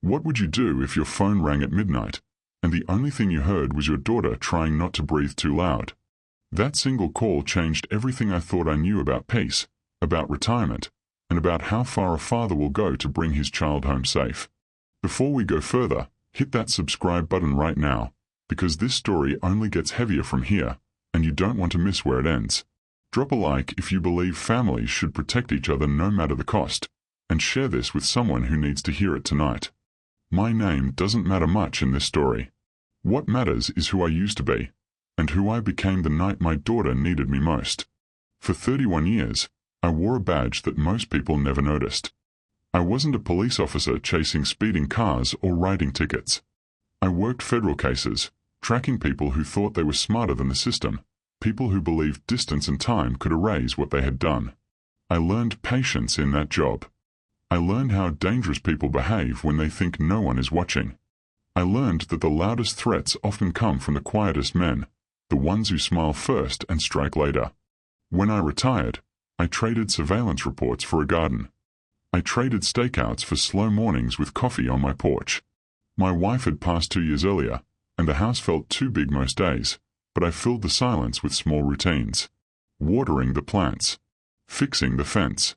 What would you do if your phone rang at midnight, and the only thing you heard was your daughter trying not to breathe too loud? That single call changed everything I thought I knew about peace, about retirement, and about how far a father will go to bring his child home safe. Before we go further, hit that subscribe button right now, because this story only gets heavier from here, and you don't want to miss where it ends. Drop a like if you believe families should protect each other no matter the cost, and share this with someone who needs to hear it tonight. My name doesn't matter much in this story. What matters is who I used to be, and who I became the night my daughter needed me most. For 31 years, I wore a badge that most people never noticed. I wasn't a police officer chasing speeding cars or writing tickets. I worked federal cases, tracking people who thought they were smarter than the system, people who believed distance and time could erase what they had done. I learned patience in that job. I learned how dangerous people behave when they think no one is watching. I learned that the loudest threats often come from the quietest men, the ones who smile first and strike later. When I retired, I traded surveillance reports for a garden. I traded stakeouts for slow mornings with coffee on my porch. My wife had passed 2 years earlier, and the house felt too big most days, but I filled the silence with small routines. Watering the plants, fixing the fence,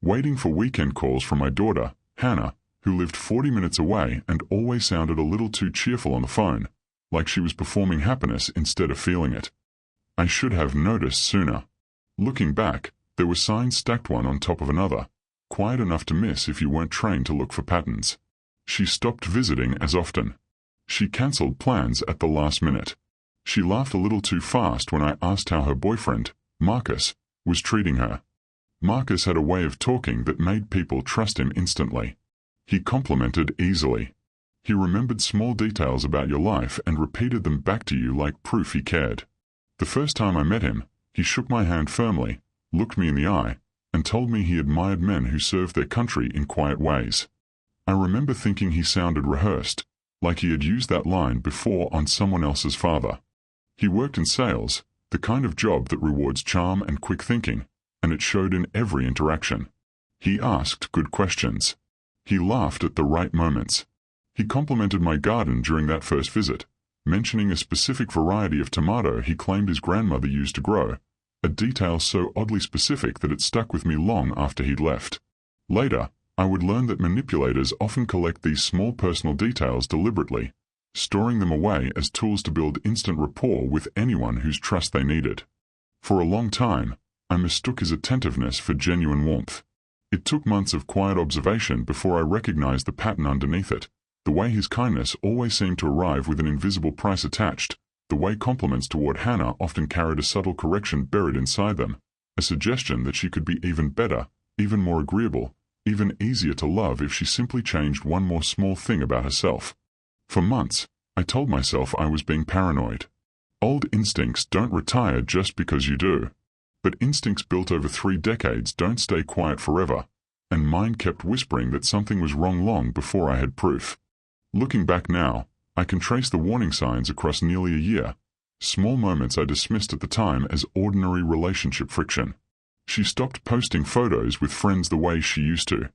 waiting for weekend calls from my daughter, Hannah, who lived 40 minutes away and always sounded a little too cheerful on the phone, like she was performing happiness instead of feeling it. I should have noticed sooner. Looking back, there were signs stacked one on top of another, quiet enough to miss if you weren't trained to look for patterns. She stopped visiting as often. She cancelled plans at the last minute. She laughed a little too fast when I asked how her boyfriend, Marcus, was treating her. Marcus had a way of talking that made people trust him instantly. He complimented easily. He remembered small details about your life and repeated them back to you like proof he cared. The first time I met him, he shook my hand firmly, looked me in the eye, and told me he admired men who served their country in quiet ways. I remember thinking he sounded rehearsed, like he had used that line before on someone else's father. He worked in sales, the kind of job that rewards charm and quick thinking, and it showed in every interaction. He asked good questions. He laughed at the right moments. He complimented my garden during that first visit, mentioning a specific variety of tomato he claimed his grandmother used to grow, a detail so oddly specific that it stuck with me long after he'd left. Later, I would learn that manipulators often collect these small personal details deliberately, storing them away as tools to build instant rapport with anyone whose trust they needed. For a long time, I mistook his attentiveness for genuine warmth. It took months of quiet observation before I recognized the pattern underneath it, the way his kindness always seemed to arrive with an invisible price attached, the way compliments toward Hannah often carried a subtle correction buried inside them, a suggestion that she could be even better, even more agreeable, even easier to love if she simply changed one more small thing about herself. For months, I told myself I was being paranoid. Old instincts don't retire just because you do. But instincts built over 3 decades don't stay quiet forever, and mine kept whispering that something was wrong long before I had proof. Looking back now, I can trace the warning signs across nearly a year, small moments I dismissed at the time as ordinary relationship friction. She stopped posting photos with friends the way she used to.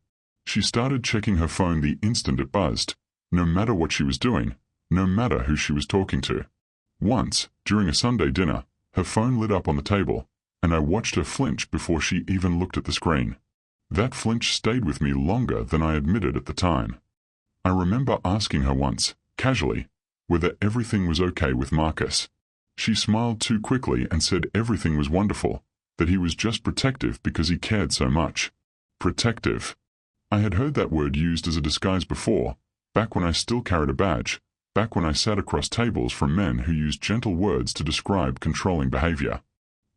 She started checking her phone the instant it buzzed, no matter what she was doing, no matter who she was talking to. Once, during a Sunday dinner, her phone lit up on the table, and I watched her flinch before she even looked at the screen. That flinch stayed with me longer than I admitted at the time. I remember asking her once, casually, whether everything was okay with Marcus. She smiled too quickly and said everything was wonderful, that he was just protective because he cared so much. Protective. I had heard that word used as a disguise before, back when I still carried a badge, back when I sat across tables from men who used gentle words to describe controlling behavior.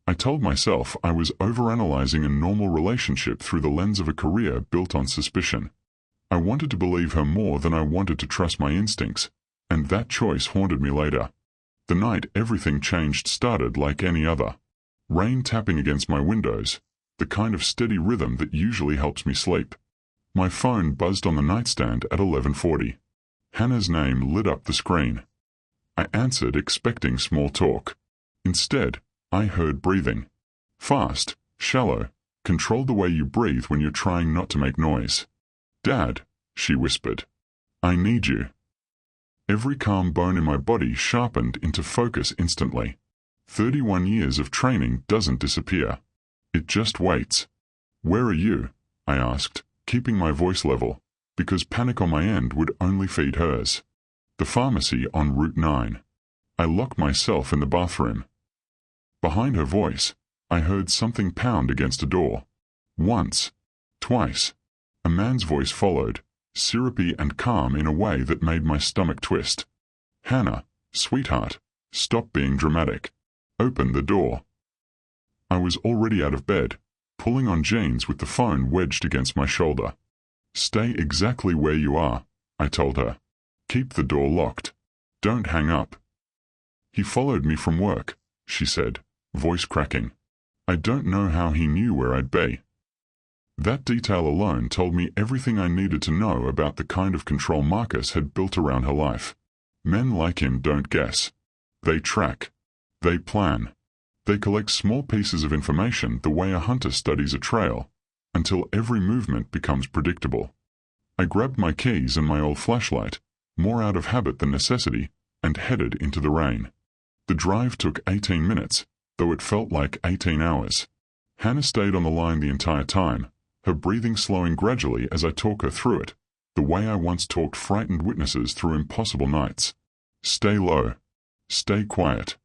I told myself I was overanalyzing a normal relationship through the lens of a career built on suspicion. I wanted to believe her more than I wanted to trust my instincts, and that choice haunted me later. The night everything changed started like any other. Rain tapping against my windows, the kind of steady rhythm that usually helps me sleep. My phone buzzed on the nightstand at 11:40. Hannah's name lit up the screen. I answered expecting small talk. Instead, I heard breathing. Fast, shallow, controlled the way you breathe when you're trying not to make noise. "Dad," she whispered. I need you. Every calm bone in my body sharpened into focus instantly. 31 years of training doesn't disappear. It just waits. Where are you? I asked, keeping my voice level, because panic on my end would only feed hers. The pharmacy on Route 9. I locked myself in the bathroom. Behind her voice, I heard something pound against a door. Once. Twice. A man's voice followed, syrupy and calm in a way that made my stomach twist. Hannah, sweetheart, stop being dramatic. Open the door. I was already out of bed, pulling on jeans with the phone wedged against my shoulder. Stay exactly where you are, I told her. Keep the door locked. Don't hang up. He followed me from work, she said, voice cracking. I don't know how he knew where I'd be. That detail alone told me everything I needed to know about the kind of control Marcus had built around her life. Men like him don't guess. They track. They plan. They collect small pieces of information the way a hunter studies a trail, until every movement becomes predictable. I grabbed my keys and my old flashlight, more out of habit than necessity, and headed into the rain. The drive took 18 minutes, though it felt like 18 hours. Hannah stayed on the line the entire time, her breathing slowing gradually as I talk her through it, the way I once talked frightened witnesses through impossible nights. Stay low. Stay quiet.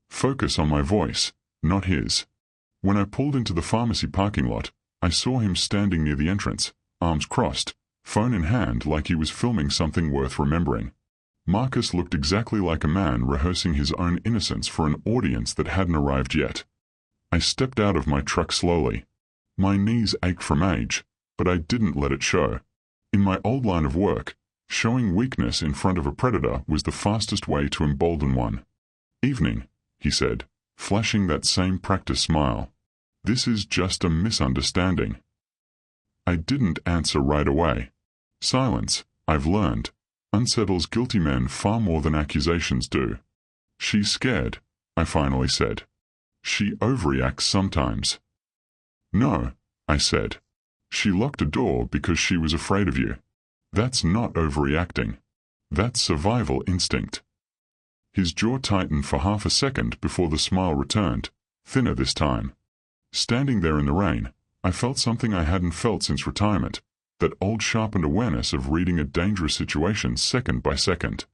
Focus on my voice, not his. When I pulled into the pharmacy parking lot, I saw him standing near the entrance, arms crossed, phone in hand like he was filming something worth remembering. Marcus looked exactly like a man rehearsing his own innocence for an audience that hadn't arrived yet. I stepped out of my truck slowly. My knees ached from age, but I didn't let it show. In my old line of work, showing weakness in front of a predator was the fastest way to embolden one. Evening, he said, flashing that same practice smile. This is just a misunderstanding. I didn't answer right away. Silence, I've learned, unsettles guilty men far more than accusations do. She's scared, I finally said. She overreacts sometimes. No, I said. She locked a door because she was afraid of you. That's not overreacting. That's survival instinct. His jaw tightened for half a second before the smile returned, thinner this time. Standing there in the rain, I felt something I hadn't felt since retirement, that old sharpened awareness of reading a dangerous situation second by second.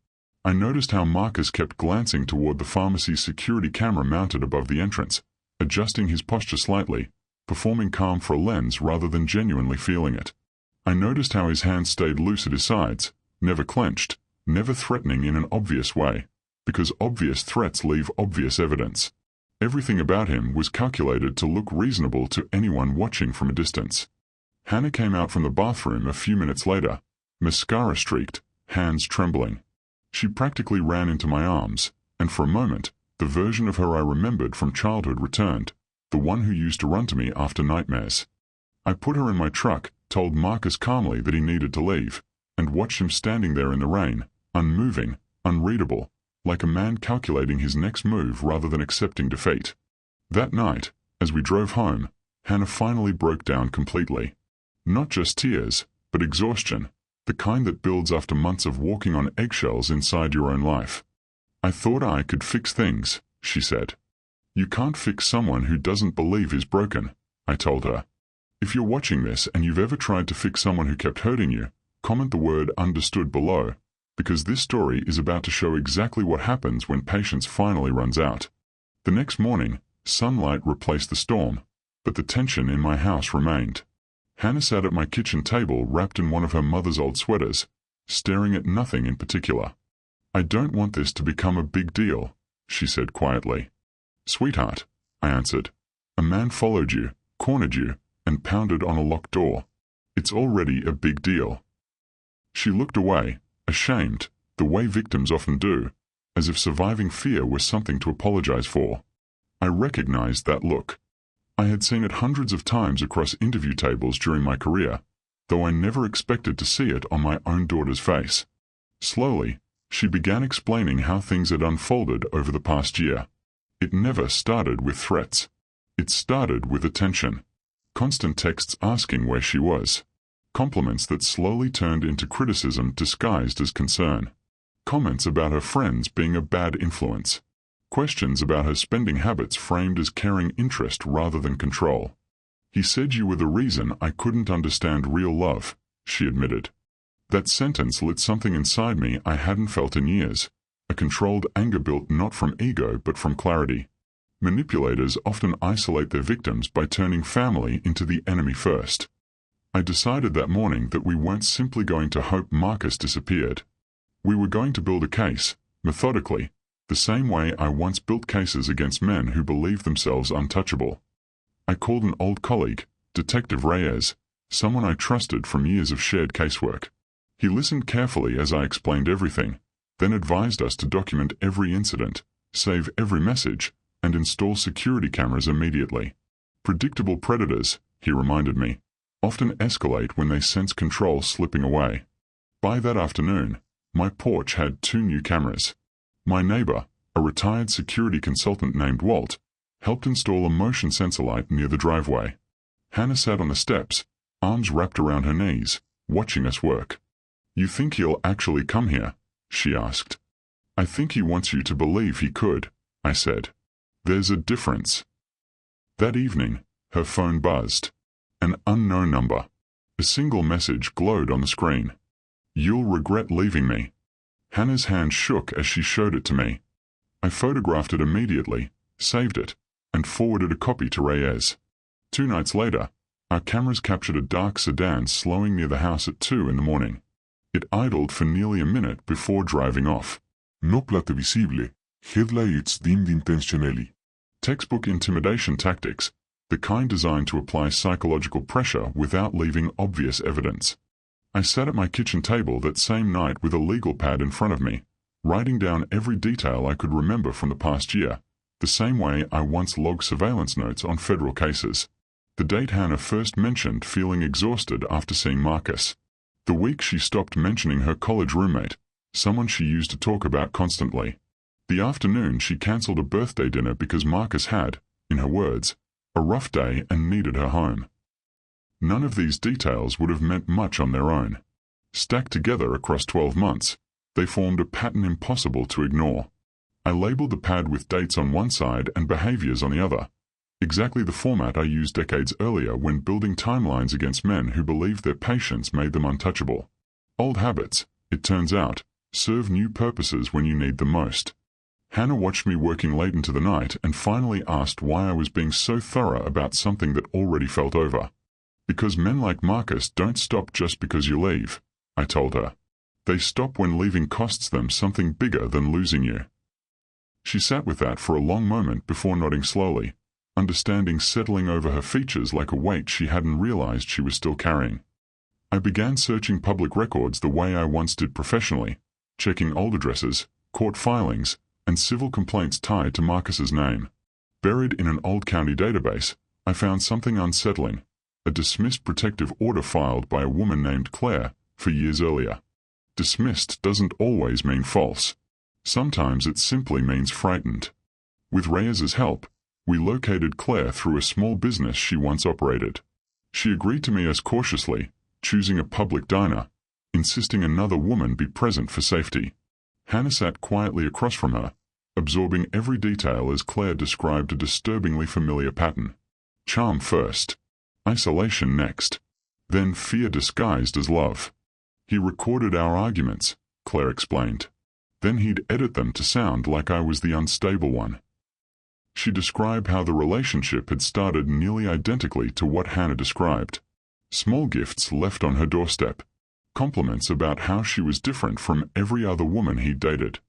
I noticed how Marcus kept glancing toward the pharmacy's security camera mounted above the entrance, adjusting his posture slightly, performing calm for a lens rather than genuinely feeling it. I noticed how his hands stayed loose at his sides, never clenched, never threatening in an obvious way, because obvious threats leave obvious evidence. Everything about him was calculated to look reasonable to anyone watching from a distance. Hannah came out from the bathroom a few minutes later, mascara streaked, hands trembling. She practically ran into my arms, and for a moment, the version of her I remembered from childhood returned, the one who used to run to me after nightmares. I put her in my truck, told Marcus calmly that he needed to leave, and watched him standing there in the rain, unmoving, unreadable, like a man calculating his next move rather than accepting defeat. That night, as we drove home, Hannah finally broke down completely. Not just tears, but exhaustion, the kind that builds after months of walking on eggshells inside your own life. I thought I could fix things, she said. You can't fix someone who doesn't believe is broken, I told her. If you're watching this and you've ever tried to fix someone who kept hurting you, comment the word understood below, because this story is about to show exactly what happens when patience finally runs out. The next morning, sunlight replaced the storm, but the tension in my house remained. Hannah sat at my kitchen table wrapped in one of her mother's old sweaters, staring at nothing in particular. I don't want this to become a big deal, she said quietly. Sweetheart, I answered. A man followed you, cornered you, and pounded on a locked door. It's already a big deal. She looked away, ashamed, the way victims often do, as if surviving fear was something to apologize for. I recognized that look. I had seen it hundreds of times across interview tables during my career, though I never expected to see it on my own daughter's face. Slowly, she began explaining how things had unfolded over the past year. It never started with threats. It started with attention. Constant texts asking where she was. Compliments that slowly turned into criticism disguised as concern. Comments about her friends being a bad influence. Questions about her spending habits framed as caring interest rather than control. "He said you were the reason I couldn't understand real love," she admitted. That sentence lit something inside me I hadn't felt in years, a controlled anger built not from ego but from clarity. Manipulators often isolate their victims by turning family into the enemy first. I decided that morning that we weren't simply going to hope Marcus disappeared. We were going to build a case, methodically, the same way I once built cases against men who believed themselves untouchable. I called an old colleague, Detective Reyes, someone I trusted from years of shared casework. He listened carefully as I explained everything, then advised us to document every incident, save every message, and install security cameras immediately. Predictable predators, he reminded me, often escalate when they sense control slipping away. By that afternoon, my porch had 2 new cameras. My neighbor, a retired security consultant named Walt, helped install a motion sensor light near the driveway. Hannah sat on the steps, arms wrapped around her knees, watching us work. "You think he'll actually come here?" she asked. "I think he wants you to believe he could," I said. "There's a difference." That evening, her phone buzzed. An unknown number. A single message glowed on the screen. "You'll regret leaving me." Hannah's hand shook as she showed it to me. I photographed it immediately, saved it, and forwarded a copy to Reyes. 2 nights later, our cameras captured a dark sedan slowing near the house at 2 in the morning. It idled for nearly a minute before driving off. No plate visible. Headlights dimmed intentionally. Textbook intimidation tactics, the kind designed to apply psychological pressure without leaving obvious evidence. I sat at my kitchen table that same night with a legal pad in front of me, writing down every detail I could remember from the past year, the same way I once logged surveillance notes on federal cases. The date Hannah first mentioned feeling exhausted after seeing Marcus. The week she stopped mentioning her college roommate, someone she used to talk about constantly. The afternoon she cancelled a birthday dinner because Marcus had, in her words, a rough day and needed her home. None of these details would have meant much on their own. Stacked together across 12 months, they formed a pattern impossible to ignore. I labeled the pad with dates on one side and behaviors on the other, exactly the format I used decades earlier when building timelines against men who believed their patience made them untouchable. Old habits, it turns out, serve new purposes when you need them most. Hannah watched me working late into the night and finally asked why I was being so thorough about something that already felt over. "Because men like Marcus don't stop just because you leave," I told her. "They stop when leaving costs them something bigger than losing you." She sat with that for a long moment before nodding slowly, understanding settling over her features like a weight she hadn't realized she was still carrying. I began searching public records the way I once did professionally, checking old addresses, court filings, and civil complaints tied to Marcus's name. Buried in an old county database, I found something unsettling, a dismissed protective order filed by a woman named Claire for years earlier. Dismissed doesn't always mean false. Sometimes it simply means frightened. With Reyes's help, we located Claire through a small business she once operated. She agreed to meet us cautiously, choosing a public diner, insisting another woman be present for safety. Hannah sat quietly across from her, absorbing every detail as Claire described a disturbingly familiar pattern. Charm first, isolation next, then fear disguised as love. "He recorded our arguments," Claire explained. "Then he'd edit them to sound like I was the unstable one." She described how the relationship had started nearly identically to what Hannah described. Small gifts left on her doorstep. Compliments about how she was different from every other woman he'd dated.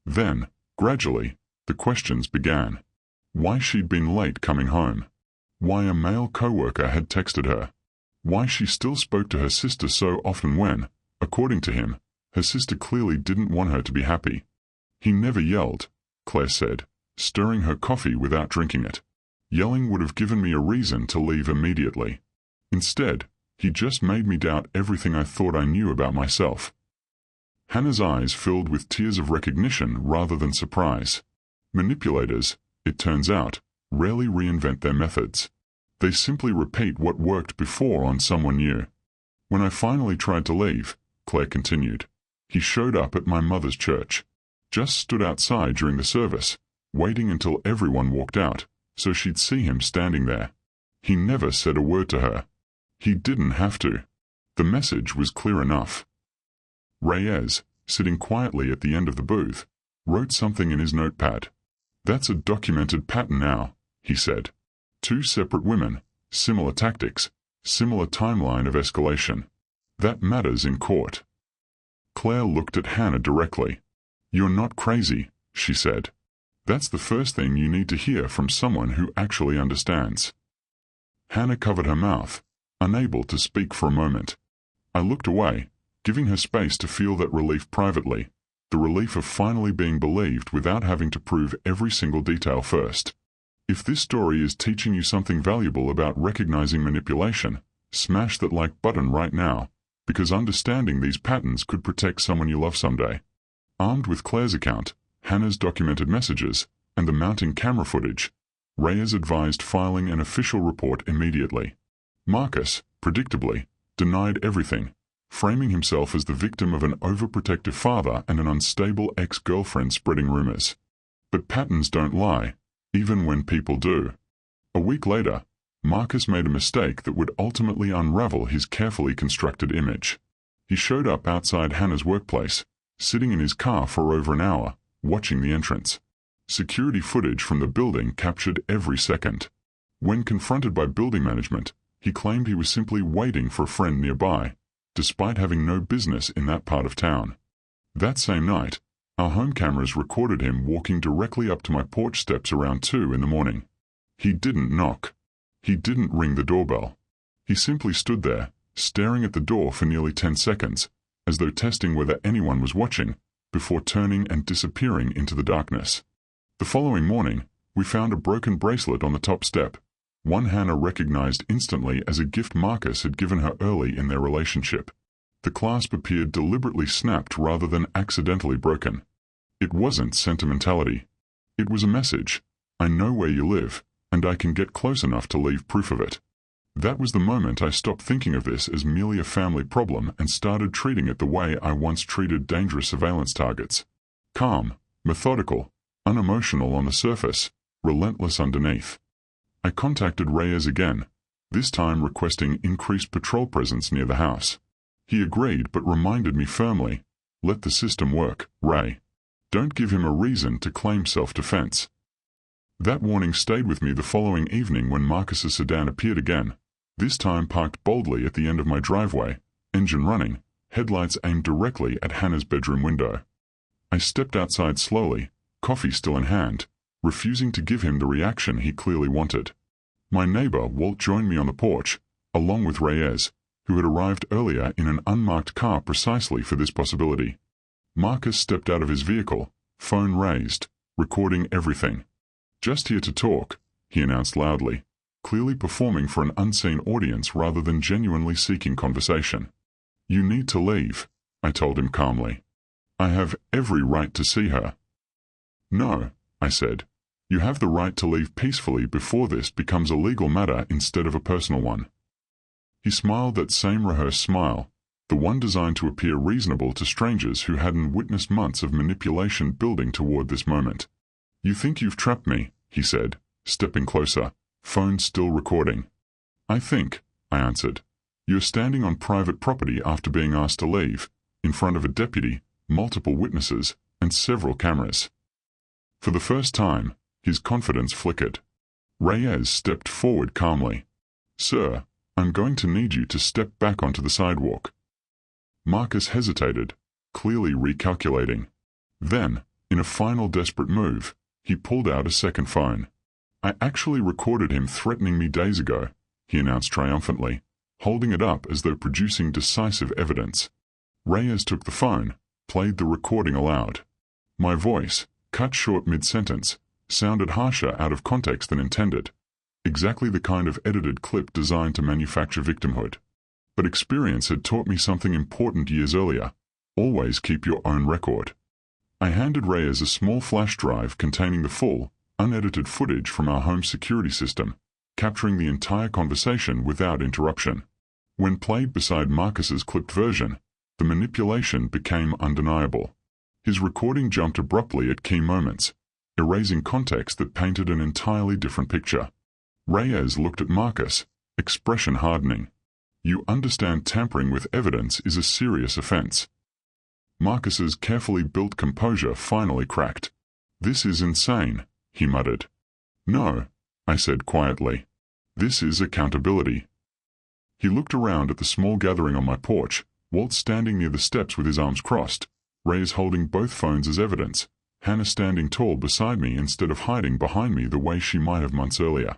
Then, gradually, the questions began. Why she'd been late coming home. Why a male coworker had texted her. Why she still spoke to her sister so often when, according to him, her sister clearly didn't want her to be happy. "He never yelled," Claire said, stirring her coffee without drinking it. "Yelling would have given me a reason to leave immediately. Instead, he just made me doubt everything I thought I knew about myself." Hannah's eyes filled with tears of recognition rather than surprise. Manipulators, it turns out, rarely reinvent their methods. They simply repeat what worked before on someone new. When I finally tried to leave, Claire continued, he showed up at my mother's church. Just stood outside during the service, waiting until everyone walked out, so she'd see him standing there. He never said a word to her. He didn't have to. The message was clear enough. Reyes, sitting quietly at the end of the booth, wrote something in his notepad. That's a documented pattern now, he said. 2 separate women, similar tactics, similar timeline of escalation. That matters in court. Claire looked at Hannah directly. You're not crazy, she said. That's the first thing you need to hear from someone who actually understands. Hannah covered her mouth, unable to speak for a moment. I looked away, giving her space to feel that relief privately, the relief of finally being believed without having to prove every single detail first. If this story is teaching you something valuable about recognizing manipulation, smash that like button right now, because understanding these patterns could protect someone you love someday. Armed with Claire's account, Hannah's documented messages, and the mounting camera footage, Reyes advised filing an official report immediately. Marcus, predictably, denied everything, framing himself as the victim of an overprotective father and an unstable ex-girlfriend spreading rumors. But patterns don't lie, even when people do. A week later, Marcus made a mistake that would ultimately unravel his carefully constructed image. He showed up outside Hannah's workplace, sitting in his car for over an hour, watching the entrance. Security footage from the building captured every second. When confronted by building management, he claimed he was simply waiting for a friend nearby, despite having no business in that part of town. That same night, our home cameras recorded him walking directly up to my porch steps around 2 in the morning. He didn't knock. He didn't ring the doorbell. He simply stood there, staring at the door for nearly 10 seconds, as though testing whether anyone was watching, before turning and disappearing into the darkness. The following morning, we found a broken bracelet on the top step, one Hannah recognized instantly as a gift Marcus had given her early in their relationship. The clasp appeared deliberately snapped rather than accidentally broken. It wasn't sentimentality. It was a message. I know where you live, and I can get close enough to leave proof of it. That was the moment I stopped thinking of this as merely a family problem and started treating it the way I once treated dangerous surveillance targets. Calm, methodical, unemotional on the surface, relentless underneath. I contacted Reyes again, this time requesting increased patrol presence near the house. He agreed but reminded me firmly, let the system work, Ray. Don't give him a reason to claim self-defense. That warning stayed with me the following evening when Marcus's sedan appeared again, this time parked boldly at the end of my driveway, engine running, headlights aimed directly at Hannah's bedroom window. I stepped outside slowly, coffee still in hand, refusing to give him the reaction he clearly wanted. My neighbor Walt joined me on the porch, along with Reyes, who had arrived earlier in an unmarked car precisely for this possibility. Marcus stepped out of his vehicle, phone raised, recording everything. Just here to talk, he announced loudly, clearly performing for an unseen audience rather than genuinely seeking conversation. You need to leave, I told him calmly. I have every right to see her. No, I said. You have the right to leave peacefully before this becomes a legal matter instead of a personal one. He smiled that same rehearsed smile, the one designed to appear reasonable to strangers who hadn't witnessed months of manipulation building toward this moment. You think you've trapped me, he said, stepping closer, phone still recording. I think, I answered. You're standing on private property after being asked to leave, in front of a deputy, multiple witnesses, and several cameras. For the first time, his confidence flickered. Reyes stepped forward calmly. Sir, I'm going to need you to step back onto the sidewalk. Marcus hesitated, clearly recalculating. Then, in a final desperate move, he pulled out a second phone. I actually recorded him threatening me days ago, he announced triumphantly, holding it up as though producing decisive evidence. Reyes took the phone, played the recording aloud. My voice, cut short mid-sentence, sounded harsher out of context than intended. Exactly the kind of edited clip designed to manufacture victimhood. But experience had taught me something important years earlier. Always keep your own record. I handed Reyes a small flash drive containing the full, unedited footage from our home security system, capturing the entire conversation without interruption. When played beside Marcus's clipped version, the manipulation became undeniable. His recording jumped abruptly at key moments, erasing context that painted an entirely different picture. Reyes looked at Marcus, expression hardening. "You understand tampering with evidence is a serious offense." Marcus's carefully built composure finally cracked. "This is insane," he muttered. "No," I said quietly. "This is accountability." He looked around at the small gathering on my porch, Walt standing near the steps with his arms crossed, Reyes holding both phones as evidence, Hannah standing tall beside me instead of hiding behind me the way she might have months earlier.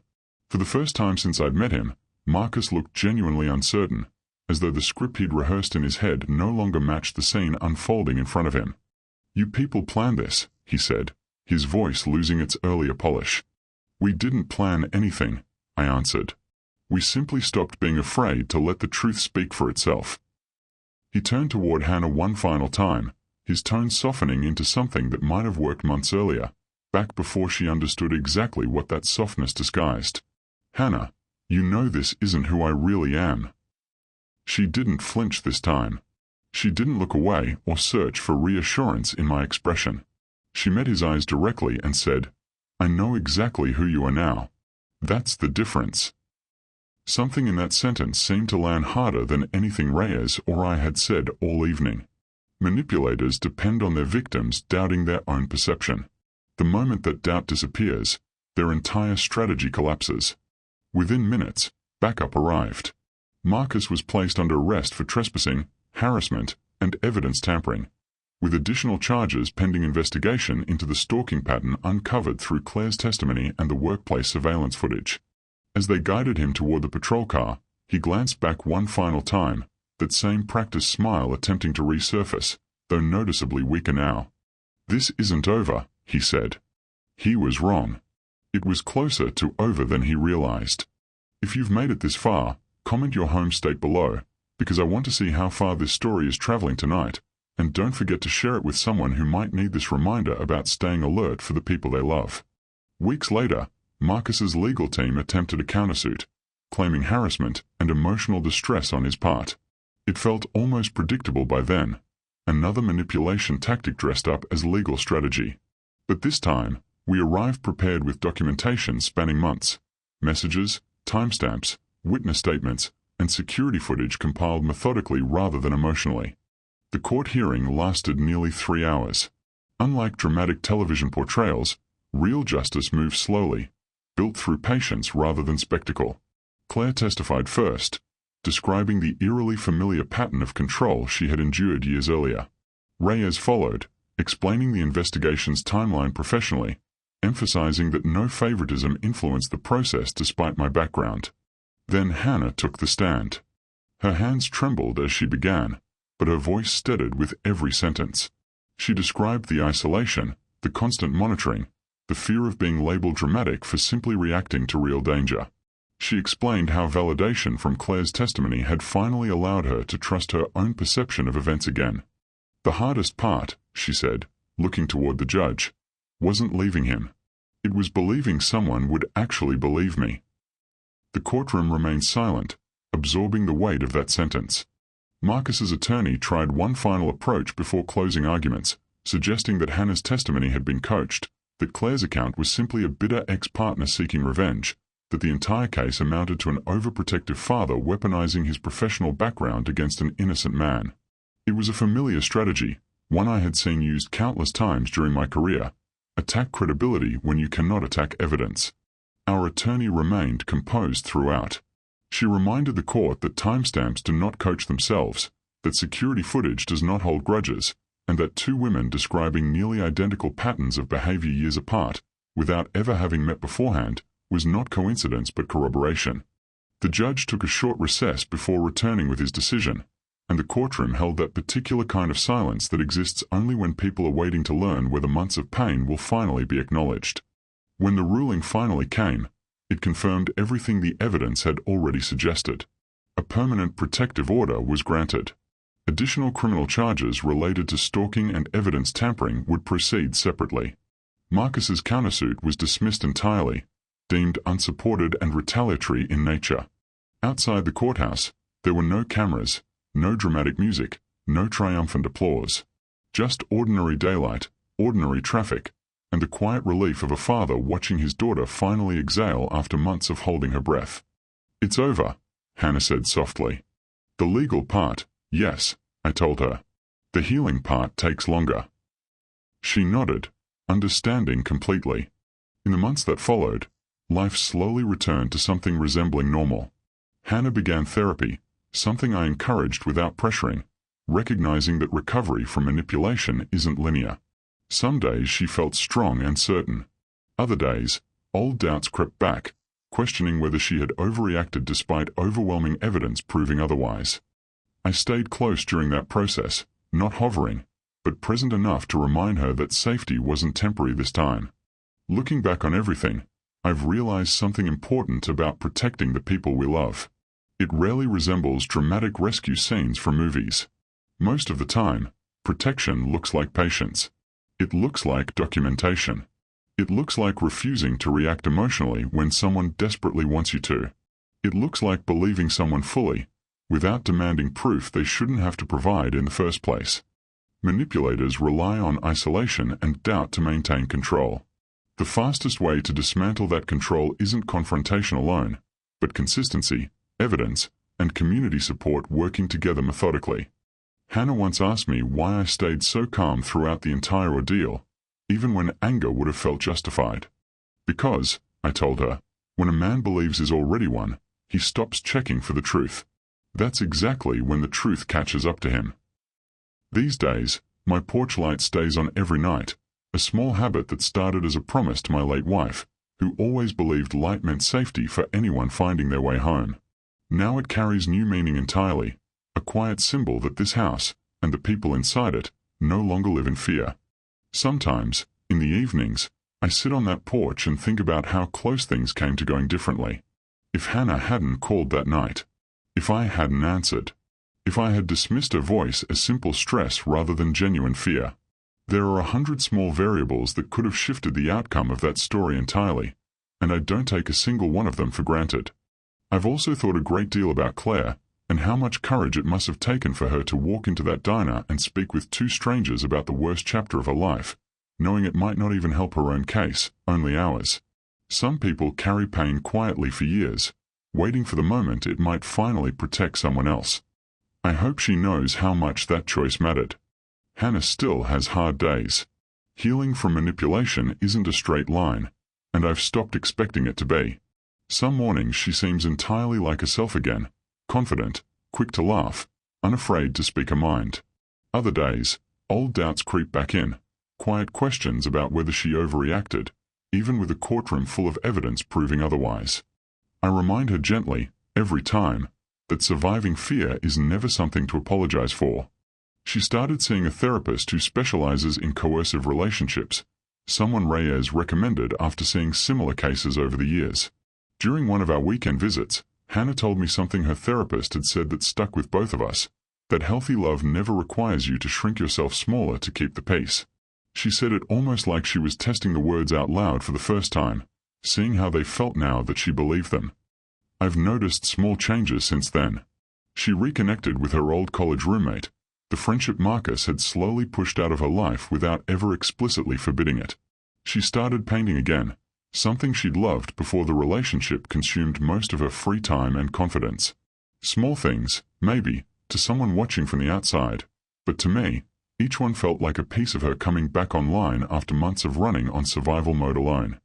For the first time since I'd met him, Marcus looked genuinely uncertain, as though the script he'd rehearsed in his head no longer matched the scene unfolding in front of him. "You people planned this," he said, his voice losing its earlier polish. "We didn't plan anything," I answered. "We simply stopped being afraid to let the truth speak for itself." He turned toward Hannah one final time, his tone softening into something that might have worked months earlier, back before she understood exactly what that softness disguised. "Hannah, you know this isn't who I really am." She didn't flinch this time. She didn't look away or search for reassurance in my expression. She met his eyes directly and said, "I know exactly who you are now. That's the difference." Something in that sentence seemed to land harder than anything Reyes or I had said all evening. Manipulators depend on their victims doubting their own perception. The moment that doubt disappears, their entire strategy collapses. Within minutes, backup arrived. Marcus was placed under arrest for trespassing, harassment, and evidence tampering, with additional charges pending investigation into the stalking pattern uncovered through Claire's testimony and the workplace surveillance footage. As they guided him toward the patrol car, he glanced back one final time, that same practiced smile attempting to resurface, though noticeably weaker now. "This isn't over," he said. He was wrong. It was closer to over than he realized. If you've made it this far, comment your home state below, because I want to see how far this story is traveling tonight, and don't forget to share it with someone who might need this reminder about staying alert for the people they love. Weeks later, Marcus's legal team attempted a countersuit, claiming harassment and emotional distress on his part. It felt almost predictable by then, another manipulation tactic dressed up as legal strategy. But this time, we arrived prepared with documentation spanning months, messages, timestamps, witness statements, and security footage compiled methodically rather than emotionally. The court hearing lasted nearly 3 hours. Unlike dramatic television portrayals, real justice moves slowly, built through patience rather than spectacle. Claire testified first, describing the eerily familiar pattern of control she had endured years earlier. Reyes followed, explaining the investigation's timeline professionally, emphasizing that no favoritism influenced the process despite my background. Then Hannah took the stand. Her hands trembled as she began, but her voice steadied with every sentence. She described the isolation, the constant monitoring, the fear of being labeled dramatic for simply reacting to real danger. She explained how validation from Claire's testimony had finally allowed her to trust her own perception of events again. "The hardest part," she said, looking toward the judge, "wasn't leaving him. It was believing someone would actually believe me." The courtroom remained silent, absorbing the weight of that sentence. Marcus's attorney tried one final approach before closing arguments, suggesting that Hannah's testimony had been coached, that Claire's account was simply a bitter ex-partner seeking revenge, that the entire case amounted to an overprotective father weaponizing his professional background against an innocent man. It was a familiar strategy, one I had seen used countless times during my career. Attack credibility when you cannot attack evidence. Our attorney remained composed throughout. She reminded the court that timestamps do not coach themselves, that security footage does not hold grudges, and that two women describing nearly identical patterns of behavior years apart, without ever having met beforehand, was not coincidence but corroboration. The judge took a short recess before returning with his decision, and the courtroom held that particular kind of silence that exists only when people are waiting to learn whether months of pain will finally be acknowledged. When the ruling finally came, it confirmed everything the evidence had already suggested. A permanent protective order was granted. Additional criminal charges related to stalking and evidence tampering would proceed separately. Marcus's countersuit was dismissed entirely, deemed unsupported and retaliatory in nature. Outside the courthouse, There were no cameras, no dramatic music, no triumphant applause. Just ordinary daylight, ordinary traffic, and the quiet relief of a father watching his daughter finally exhale after months of holding her breath. "It's over," Hannah said softly. "The legal part, yes," I told her. "The healing part takes longer." She nodded, understanding completely. In the months that followed, life slowly returned to something resembling normal. Hannah began therapy, something I encouraged without pressuring, recognizing that recovery from manipulation isn't linear. Some days she felt strong and certain. Other days, old doubts crept back, questioning whether she had overreacted despite overwhelming evidence proving otherwise. I stayed close during that process, not hovering, but present enough to remind her that safety wasn't temporary this time. Looking back on everything, I've realized something important about protecting the people we love. It rarely resembles dramatic rescue scenes from movies. Most of the time, protection looks like patience. It looks like documentation. It looks like refusing to react emotionally when someone desperately wants you to. It looks like believing someone fully, without demanding proof they shouldn't have to provide in the first place. Manipulators rely on isolation and doubt to maintain control. The fastest way to dismantle that control isn't confrontation alone, but consistency, evidence, and community support working together methodically. Hannah once asked me why I stayed so calm throughout the entire ordeal, even when anger would have felt justified. "Because," I told her, "when a man believes he's already won, he stops checking for the truth. That's exactly when the truth catches up to him." These days, my porch light stays on every night, a small habit that started as a promise to my late wife, who always believed light meant safety for anyone finding their way home. Now it carries new meaning entirely, a quiet symbol that this house, and the people inside it, no longer live in fear. Sometimes, in the evenings, I sit on that porch and think about how close things came to going differently. If Hannah hadn't called that night, if I hadn't answered, if I had dismissed her voice as simple stress rather than genuine fear. There are 100 small variables that could have shifted the outcome of that story entirely, and I don't take a single one of them for granted. I've also thought a great deal about Claire, and how much courage it must have taken for her to walk into that diner and speak with two strangers about the worst chapter of her life, knowing it might not even help her own case, only ours. Some people carry pain quietly for years, waiting for the moment it might finally protect someone else. I hope she knows how much that choice mattered. Hannah still has hard days. Healing from manipulation isn't a straight line, and I've stopped expecting it to be. Some mornings she seems entirely like herself again, confident, quick to laugh, unafraid to speak her mind. Other days, old doubts creep back in, quiet questions about whether she overreacted, even with a courtroom full of evidence proving otherwise. I remind her gently, every time, that surviving fear is never something to apologize for. She started seeing a therapist who specializes in coercive relationships, someone Reyes recommended after seeing similar cases over the years. During one of our weekend visits, Hannah told me something her therapist had said that stuck with both of us, that healthy love never requires you to shrink yourself smaller to keep the peace. She said it almost like she was testing the words out loud for the first time, seeing how they felt now that she believed them. I've noticed small changes since then. She reconnected with her old college roommate. The friendship Marcus had slowly pushed out of her life without ever explicitly forbidding it. She started painting again, something she'd loved before the relationship consumed most of her free time and confidence. Small things, maybe, to someone watching from the outside, but to me, each one felt like a piece of her coming back online after months of running on survival mode alone.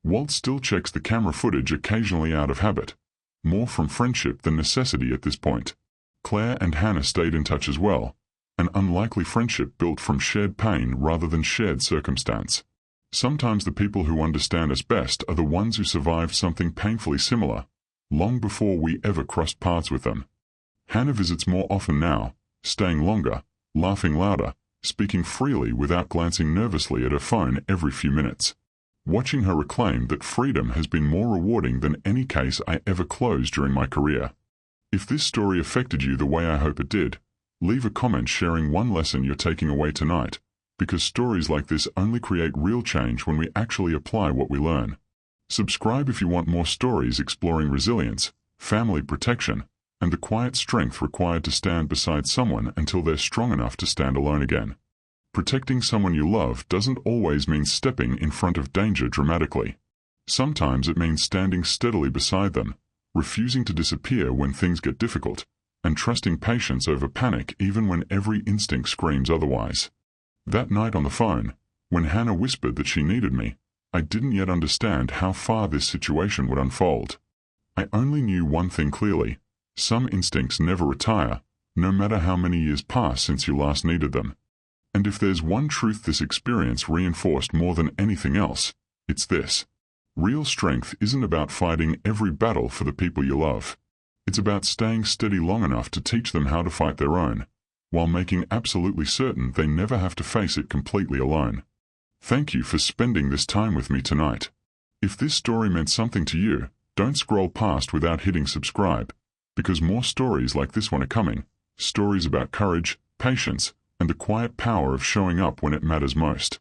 Walt still checks the camera footage occasionally out of habit, more from friendship than necessity at this point. Claire and Hannah stayed in touch as well, an unlikely friendship built from shared pain rather than shared circumstance. Sometimes the people who understand us best are the ones who survived something painfully similar, long before we ever crossed paths with them. Hannah visits more often now, staying longer, laughing louder, speaking freely without glancing nervously at her phone every few minutes. Watching her reclaim that freedom has been more rewarding than any case I ever closed during my career. If this story affected you the way I hope it did, leave a comment sharing one lesson you're taking away tonight, because stories like this only create real change when we actually apply what we learn. Subscribe if you want more stories exploring resilience, family protection, and the quiet strength required to stand beside someone until they're strong enough to stand alone again. Protecting someone you love doesn't always mean stepping in front of danger dramatically. Sometimes it means standing steadily beside them, refusing to disappear when things get difficult, and trusting patience over panic even when every instinct screams otherwise. That night on the phone, when Hannah whispered that she needed me, I didn't yet understand how far this situation would unfold. I only knew one thing clearly: some instincts never retire, no matter how many years pass since you last needed them. And if there's one truth this experience reinforced more than anything else, it's this: real strength isn't about fighting every battle for the people you love. It's about staying steady long enough to teach them how to fight their own, while making absolutely certain they never have to face it completely alone. Thank you for spending this time with me tonight. If this story meant something to you, don't scroll past without hitting subscribe, because more stories like this one are coming, stories about courage, patience, and the quiet power of showing up when it matters most.